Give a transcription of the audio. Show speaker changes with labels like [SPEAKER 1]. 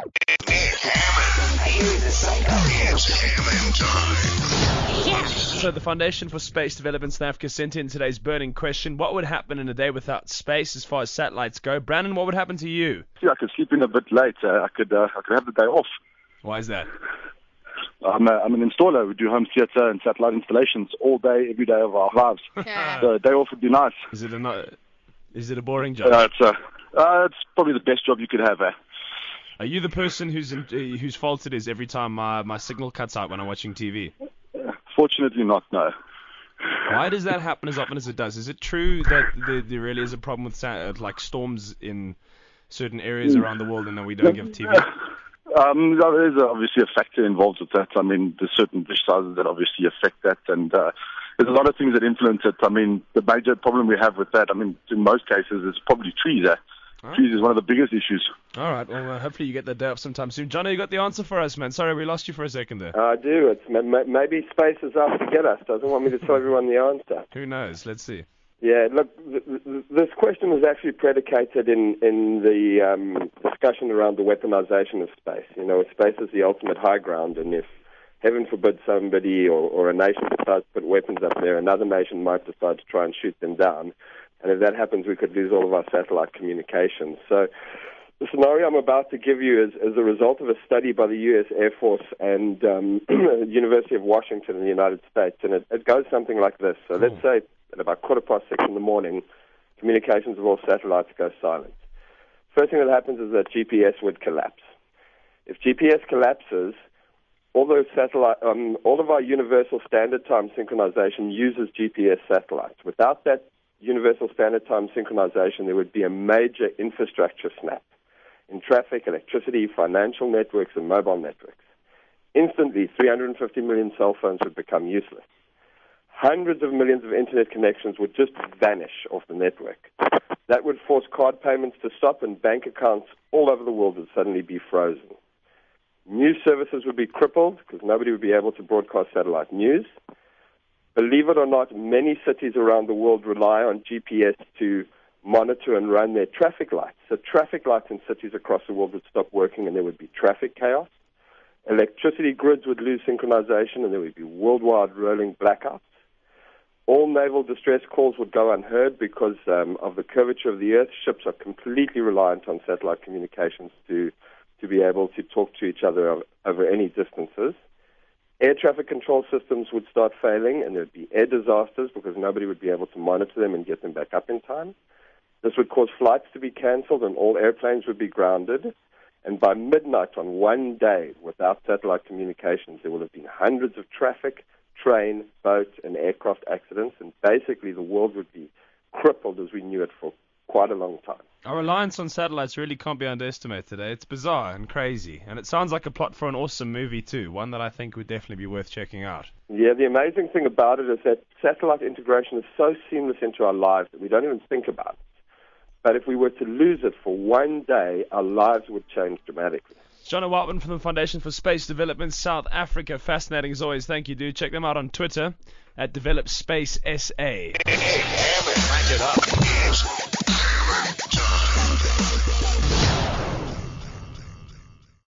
[SPEAKER 1] Nick Hamman. It's Hamman time.
[SPEAKER 2] Yeah. So the Foundation for Space Development South Africa sent in today's burning question. What would happen in a day without space as far as satellites go? Brandon, what would happen to you?
[SPEAKER 3] Yeah, I could sleep in a bit late. I could have the day off.
[SPEAKER 2] Why is that?
[SPEAKER 3] I'm an installer. We do home theatre and satellite installations all day, every day of our lives.
[SPEAKER 4] Yeah.
[SPEAKER 3] So a day off would be nice.
[SPEAKER 2] Is it a boring job?
[SPEAKER 3] It's probably the best job you could have.
[SPEAKER 2] Are you the person whose fault it is every time my signal cuts out when I'm watching TV?
[SPEAKER 3] Fortunately not, no.
[SPEAKER 2] Why does that happen as often as it does? Is it true that there really is a problem with like storms in certain areas around the world and then we don't give TV?
[SPEAKER 3] There is obviously a factor involved with that. I mean, there's certain dish sizes that obviously affect that, and there's a lot of things that influence it. I mean, the major problem we have with that, I mean, in most cases, is probably trees. Trees is one of the biggest issues.
[SPEAKER 2] All right, well, hopefully you get that day off sometime soon. Johnny, you got the answer for us, man. Sorry, we lost you for a second there.
[SPEAKER 5] I do. It's maybe space is out to get us. Doesn't want me to tell everyone the answer.
[SPEAKER 2] Who knows? Let's see.
[SPEAKER 5] Yeah, look, this question was actually predicated in the discussion around the weaponization of space. You know, space is the ultimate high ground, and if, heaven forbid, somebody or a nation decides to put weapons up there, another nation might decide to try and shoot them down. And if that happens, we could lose all of our satellite communications. So the scenario I'm about to give you is a result of a study by the U.S. Air Force and the University of Washington in the United States. And it goes something like this. So let's say at about 6:15 in the morning, communications of all satellites go silent. First thing that happens is that GPS would collapse. If GPS collapses, all of our universal standard time synchronization uses GPS satellites. Without that universal standard time synchronization, there would be a major infrastructure snap in traffic, electricity, financial networks, and mobile networks. Instantly, 350 million cell phones would become useless. Hundreds of millions of internet connections would just vanish off the network. That would force card payments to stop, and bank accounts all over the world would suddenly be frozen. News services would be crippled because nobody would be able to broadcast satellite news. Believe it or not, many cities around the world rely on GPS to monitor and run their traffic lights. So traffic lights in cities across the world would stop working and there would be traffic chaos. Electricity grids would lose synchronization and there would be worldwide rolling blackouts. All naval distress calls would go unheard because of the curvature of the Earth. Ships are completely reliant on satellite communications to be able to talk to each other over any distances. Air traffic control systems would start failing, and there would be air disasters because nobody would be able to monitor them and get them back up in time. This would cause flights to be canceled, and all airplanes would be grounded. And by midnight on one day, without satellite communications, there will have been hundreds of traffic, train, boat, and aircraft accidents, and basically the world would be crippled as we knew it for quite a long time.
[SPEAKER 2] Our reliance on satellites really can't be underestimated today. It's bizarre and crazy, and it sounds like a plot for an awesome movie too, one that I think would definitely be worth checking out.
[SPEAKER 5] Yeah, the amazing thing about it is that satellite integration is so seamless into our lives that we don't even think about it. But if we were to lose it for one day, our lives would change dramatically.
[SPEAKER 2] John Weltman from the Foundation for Space Development South Africa. Fascinating as always. Thank you, dude. Check them out on Twitter at DevelopSpaceSA.
[SPEAKER 1] Hamman, back it up.